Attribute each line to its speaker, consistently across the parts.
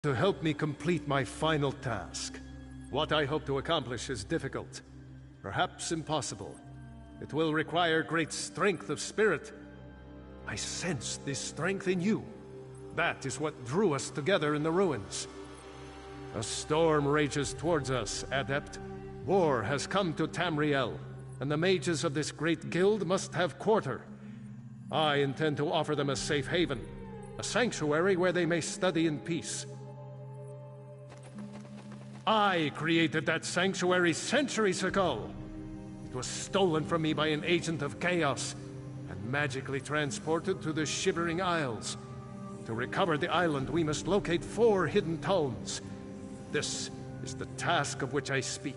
Speaker 1: to help me complete my final task. What I hope to accomplish is difficult, perhaps impossible. It will require great strength of spirit. I sense this strength in you. That is what drew us together in the ruins. A storm rages towards us, Adept. War has come to Tamriel, and the mages of this great guild must have quarter. I intend to offer them a safe haven, a sanctuary where they may study in peace. I created that sanctuary centuries ago. It was stolen from me by an agent of chaos and magically transported to the Shivering Isles. To recover the island, we must locate 4 hidden tomes. This is the task of which I speak.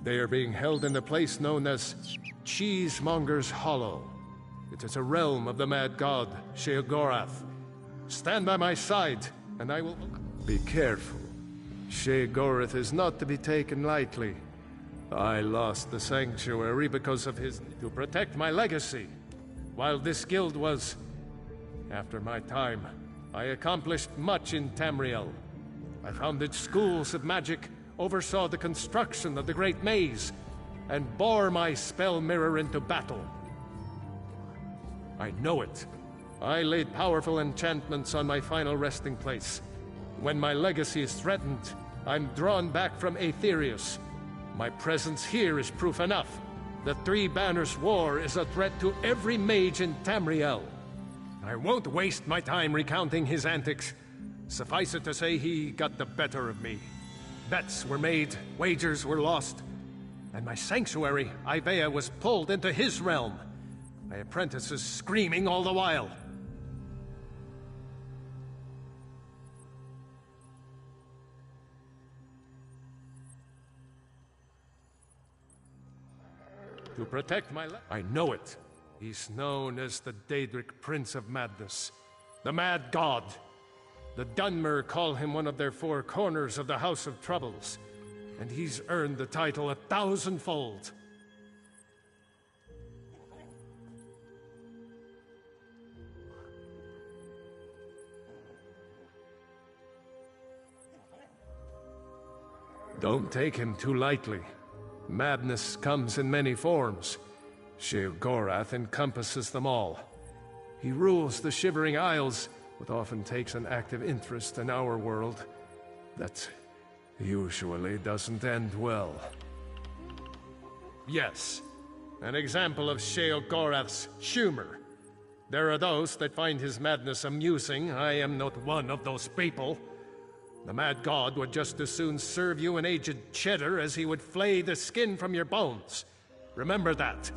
Speaker 1: They are being held in a place known as Cheesemonger's Hollow. It is a realm of the mad god, Sheogorath. Stand by my side, and I will... Be careful. Sheogorath is not to be taken lightly. I lost the sanctuary because of his... to protect my legacy. While this guild was... After my time, I accomplished much in Tamriel. I founded schools of magic, oversaw the construction of the Great Maze, and bore my spell mirror into battle. I know it. I laid powerful enchantments on my final resting place. When my legacy is threatened, I'm drawn back from Aetherius. My presence here is proof enough. The Three Banners War is a threat to every mage in Tamriel. I won't waste my time recounting his antics. Suffice it to say, he got the better of me. Bets were made, wagers were lost, and my sanctuary, Ivea, was pulled into his realm. My apprentices screaming all the while. To protect my I know it. He's known as the Daedric Prince of Madness, the Mad God. The Dunmer call him one of their 4 corners of the House of Troubles, and he's earned the title 1,000-fold. Don't take him too lightly. Madness comes in many forms. Sheogorath encompasses them all. He rules the Shivering Isles, but often takes an active interest in our world. That usually doesn't end well. Yes, an example of Sheogorath's humor. There are those that find his madness amusing. I am not one of those people. The mad god would just as soon serve you an aged cheddar as he would flay the skin from your bones. Remember that.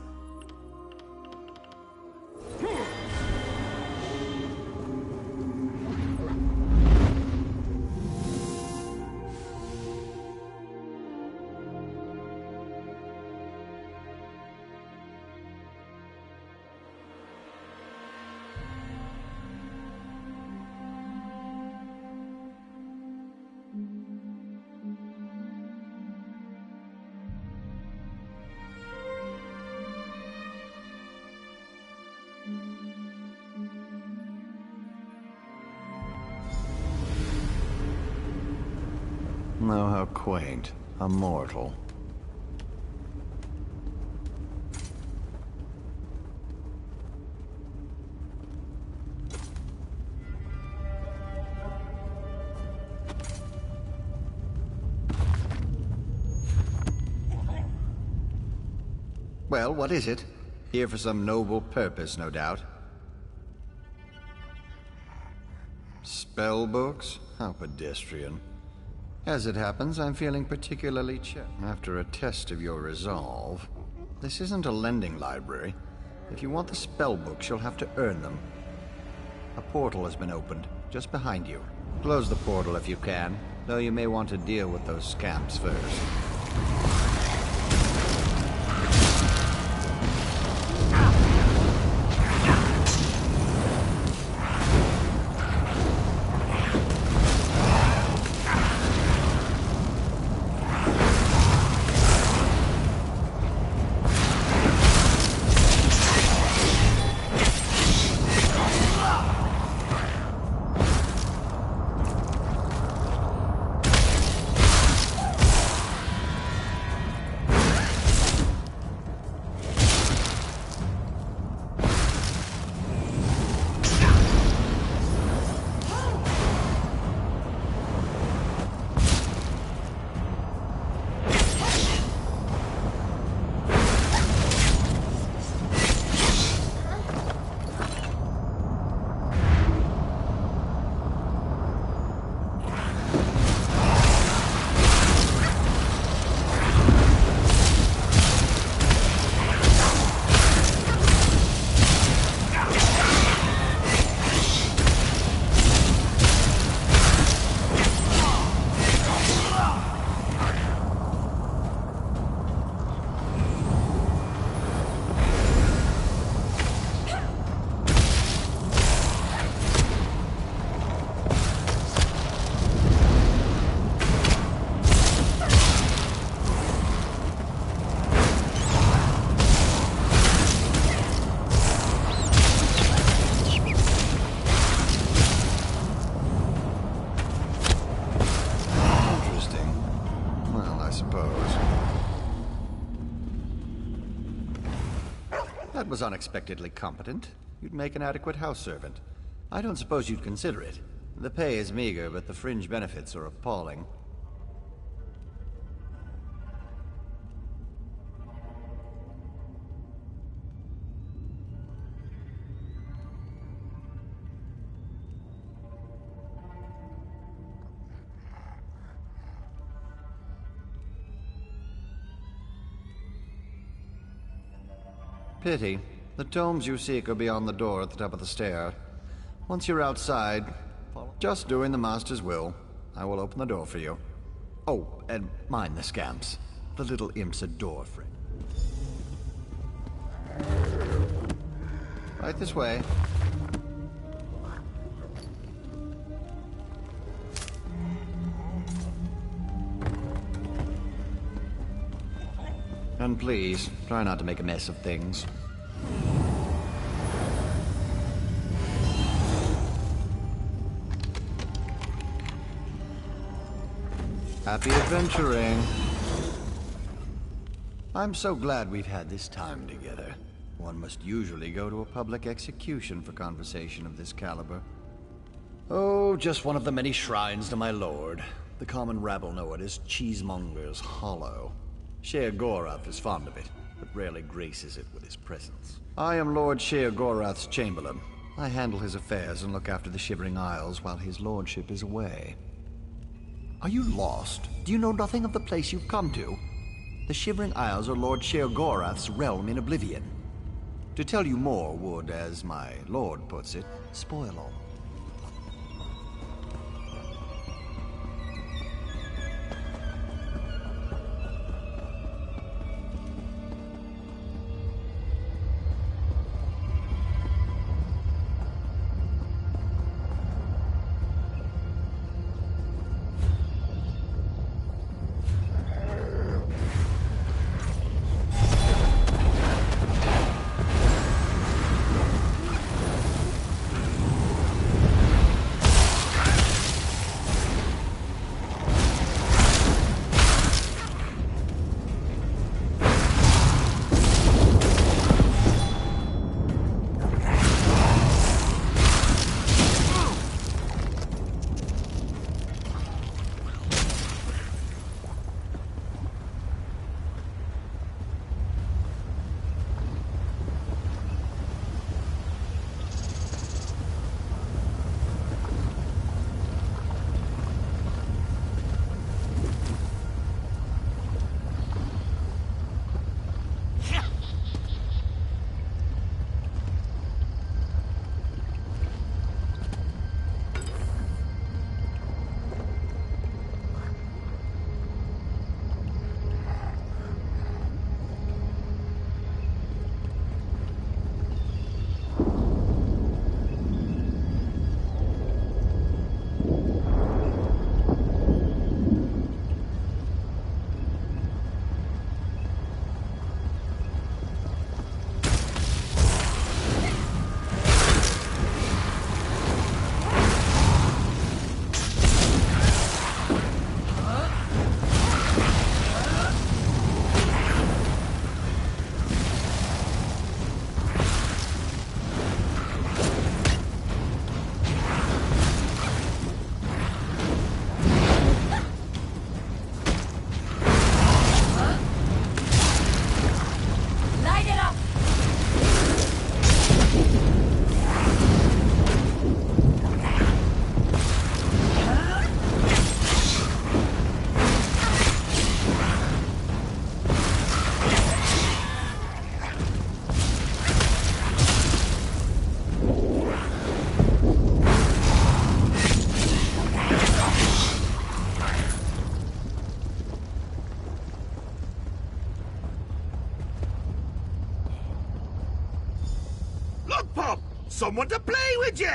Speaker 2: Oh, how quaint. A mortal. Well, what is it? Here for some noble purpose, no doubt. Spell books? How pedestrian. As it happens, I'm feeling particularly after a test of your resolve. This isn't a lending library. If you want the spell books, you'll have to earn them. A portal has been opened, just behind you. Close the portal if you can, though you may want to deal with those scamps first. That was unexpectedly competent. You'd make an adequate house servant. I don't suppose you'd consider it. The pay is meager, but the fringe benefits are appalling. Pity. The tomes you seek are beyond the door at the top of the stair. Once you're outside, just doing the Master's will, I will open the door for you. Oh, and mind the scamps. The little imps adore Fred. Right this way. And please, try not to make a mess of things. Happy adventuring. I'm so glad we've had this time together. One must usually go to a public execution for conversation of this caliber. Oh, just one of the many shrines to my lord. The common rabble know it as Cheesemonger's Hollow. Sheogorath is fond of it, but rarely graces it with his presence. I am Lord Sheogorath's Chamberlain. I handle his affairs and look after the Shivering Isles while his lordship is away. Are you lost? Do you know nothing of the place you've come to? The Shivering Isles are Lord Sheogorath's realm in Oblivion. To tell you more would, as my lord puts it, spoil all.
Speaker 3: Someone to play with you!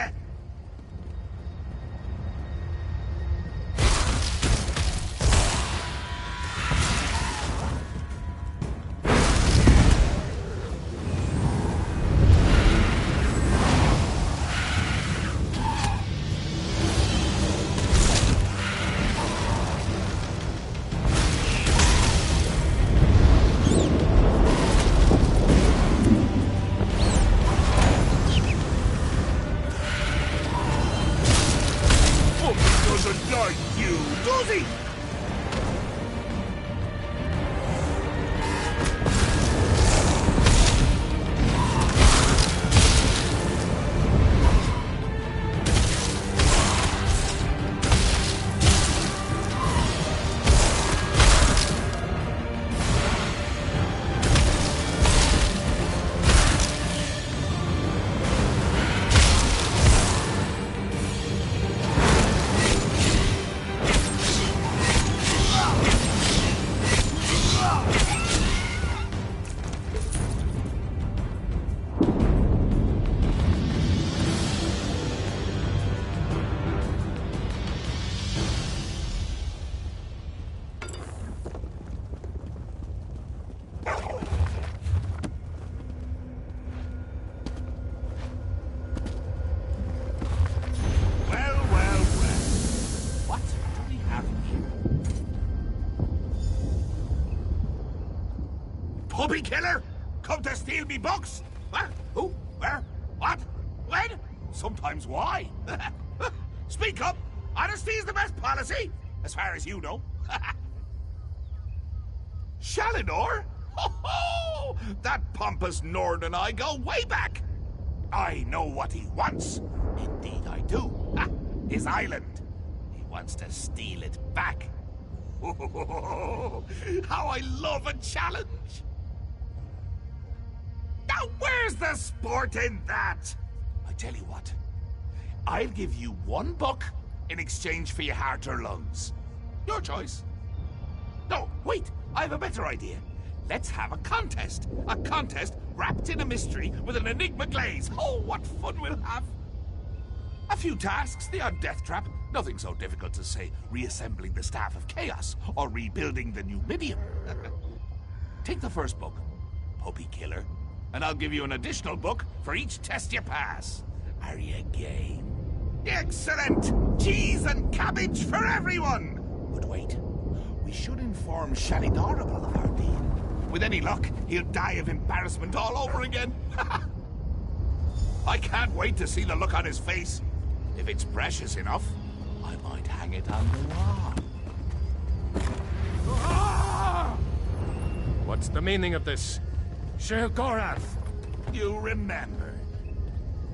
Speaker 3: Puppy killer? Come to steal me books? What? Who? Where? What? When? Sometimes why? Speak up! Honesty is the best policy, as far as you know. Shalinor? That pompous Nord and I go way back. I know what he wants. Indeed I do. Ha, his island. He wants to steal it back. How I love a challenge. Now where's the sport in that? I tell you what. I'll give you one book in exchange for your heart or lungs. Your choice. No, wait. I have a better idea. Let's have a contest. A contest wrapped in a mystery with an enigma glaze. Oh, what fun we'll have. A few tasks, the odd death trap. Nothing so difficult to say reassembling the Staff of Chaos or rebuilding the Numidium. Take the first book, Puppy Killer, and I'll give you an additional book for each test you pass. Are you game? Excellent! Cheese and cabbage for everyone! But wait, we should inform Shalidorable of our deal. With any luck, he'll die of embarrassment all over again. I can't wait to see the look on his face. If it's precious enough, I might hang it on the wall. Ah!
Speaker 1: What's the meaning of this? Sheogorath!
Speaker 3: You remember.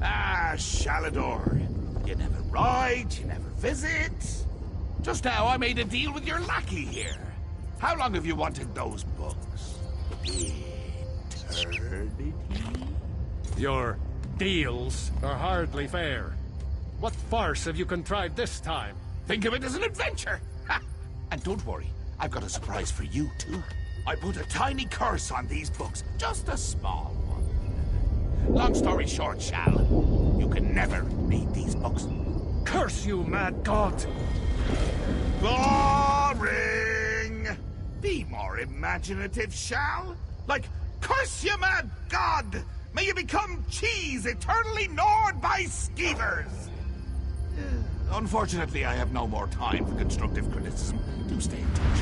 Speaker 3: Ah, Shalador. You never ride, you never visit. Just now I made a deal with your lackey here. How long have you wanted those books? Eternity?
Speaker 1: Your deals are hardly fair. What farce have you contrived this time?
Speaker 3: Think of it as an adventure. Ha! And don't worry, I've got a surprise for you too. I put a tiny curse on these books, just a small one. Long story short, Shal, you can never read these books.
Speaker 1: Curse you, mad god!
Speaker 3: Boring! Be more imaginative, Shal. Like, curse you, mad god! May you become cheese eternally gnawed by skeevers! Unfortunately, I have no more time for constructive criticism. Do stay in touch.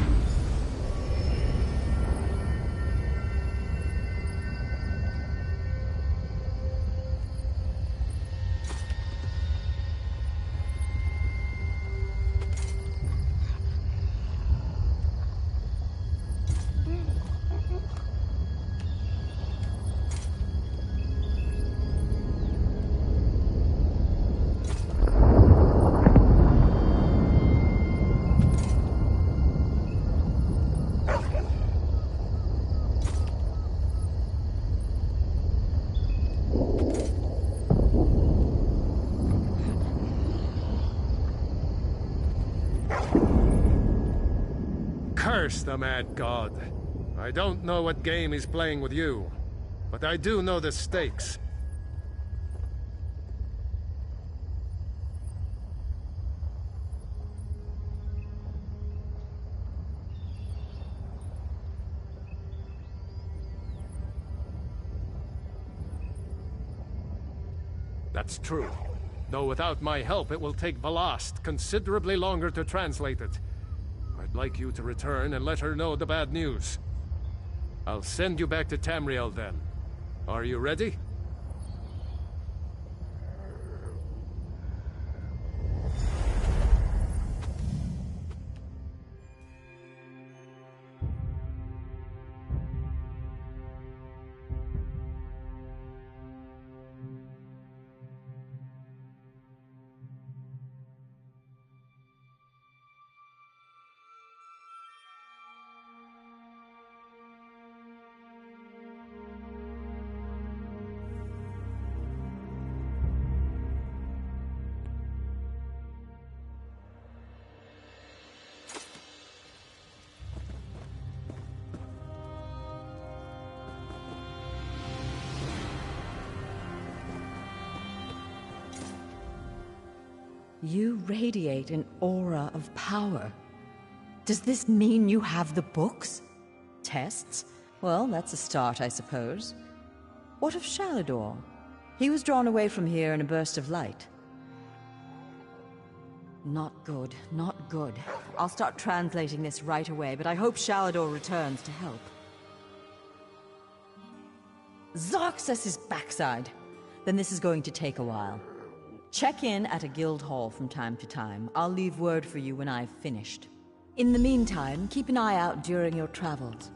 Speaker 1: Curse the mad god. I don't know what game he's playing with you, but I do know the stakes. That's true. Though without my help, it will take Velast considerably longer to translate it. I'd like you to return and let her know the bad news. I'll send you back to Tamriel then. Are you ready?
Speaker 4: You radiate an aura of power. Does this mean you have the books? Tests? Well, that's a start, I suppose. What of Shalador? He was drawn away from here in a burst of light. Not good, not good. I'll start translating this right away, but I hope Shalador returns to help. Zarxus' backside! Then this is going to take a while. Check in at a guild hall from time to time. I'll leave word for you when I've finished. In the meantime, keep an eye out during your travels.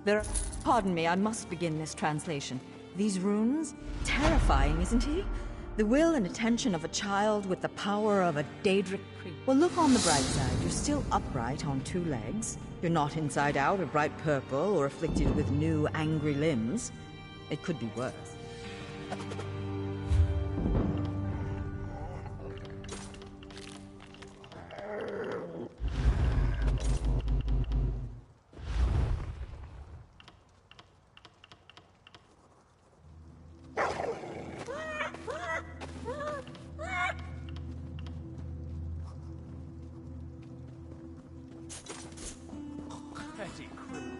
Speaker 4: Pardon me, I must begin this translation. These runes? Terrifying, isn't he? The will and attention of a child with the power of a Daedric creature. Well, look on the bright side. You're still upright on 2 legs. You're not inside out or bright purple or afflicted with new angry limbs. It could be worse.
Speaker 3: Petty criminals.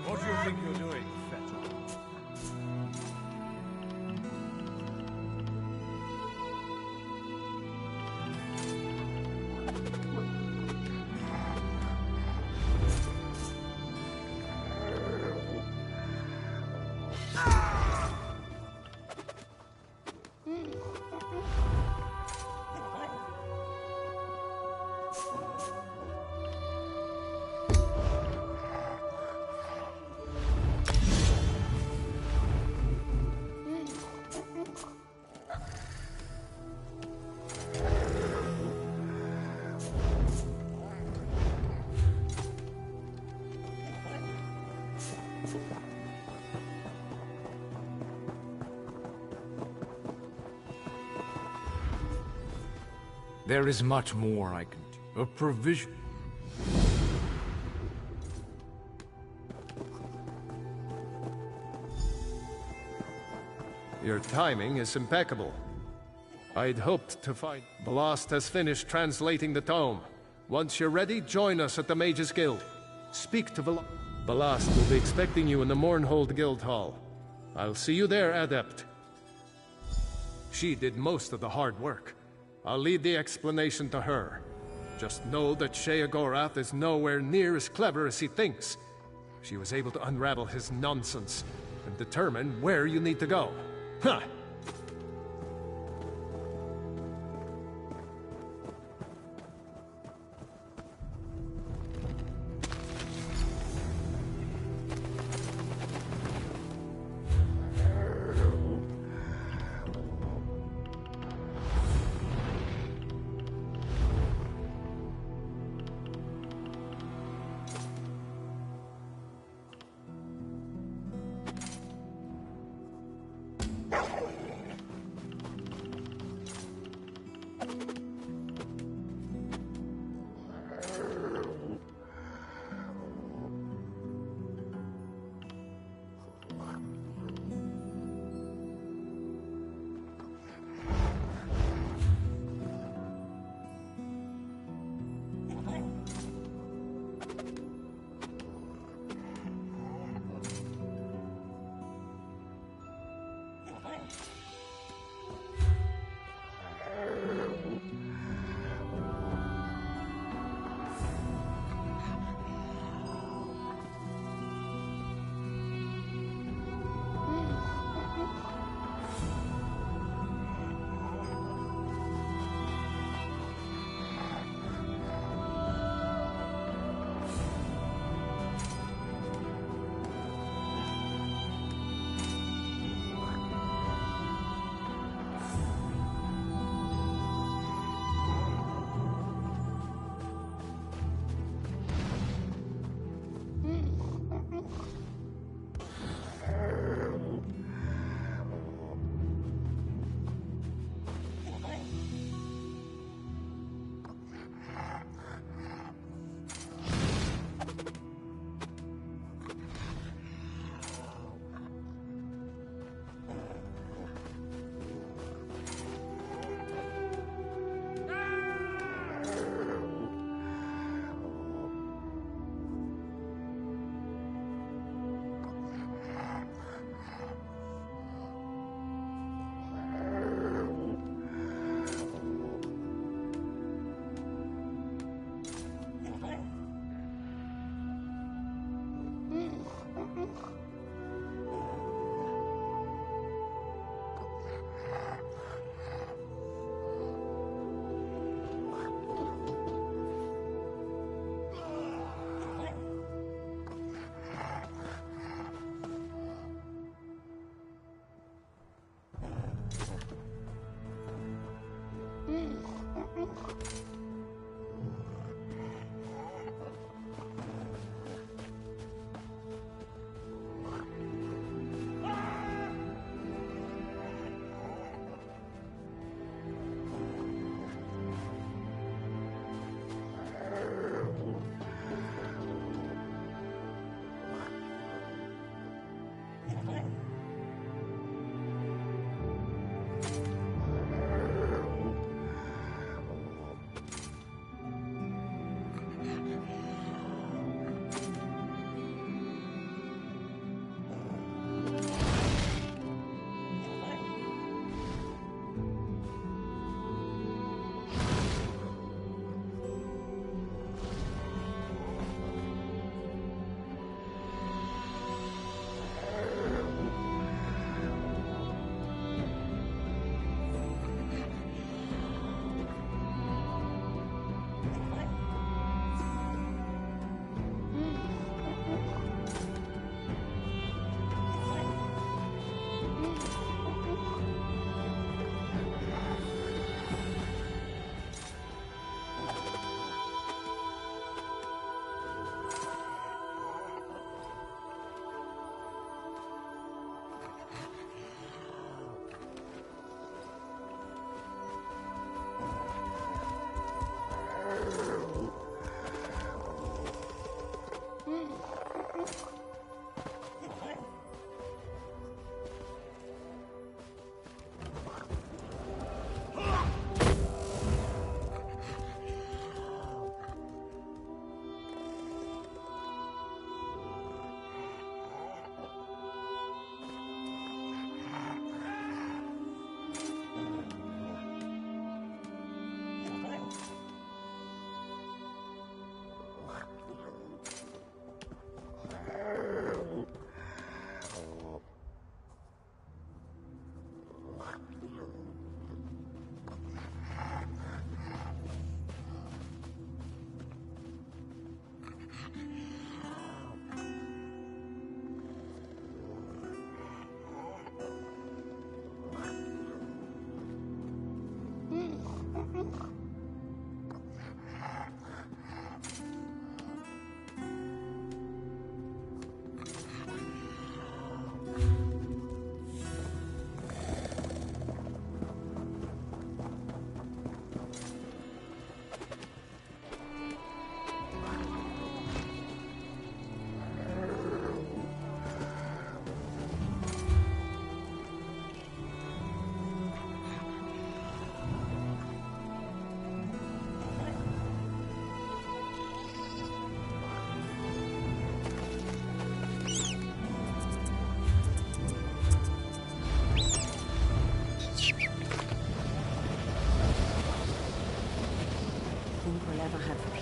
Speaker 3: What do you think you're doing, Fetter?
Speaker 5: There is much more I can do. A provision.
Speaker 1: Your timing is impeccable. I'd hoped to find... Blast has finished translating the tome. Once you're ready, join us at the Mages Guild. Speak to Balast will be expecting you in the Mournhold Guild Hall. I'll see you there, Adept. She did most of the hard work. I'll leave the explanation to her. Just know that Sheogorath is nowhere near as clever as he thinks. She was able to unravel his nonsense and determine where you need to go. Huh!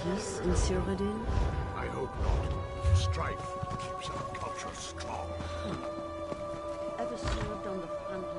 Speaker 6: Peace in Cyrodiil?
Speaker 3: I hope not. Strife keeps our culture strong.
Speaker 6: Ever served on the front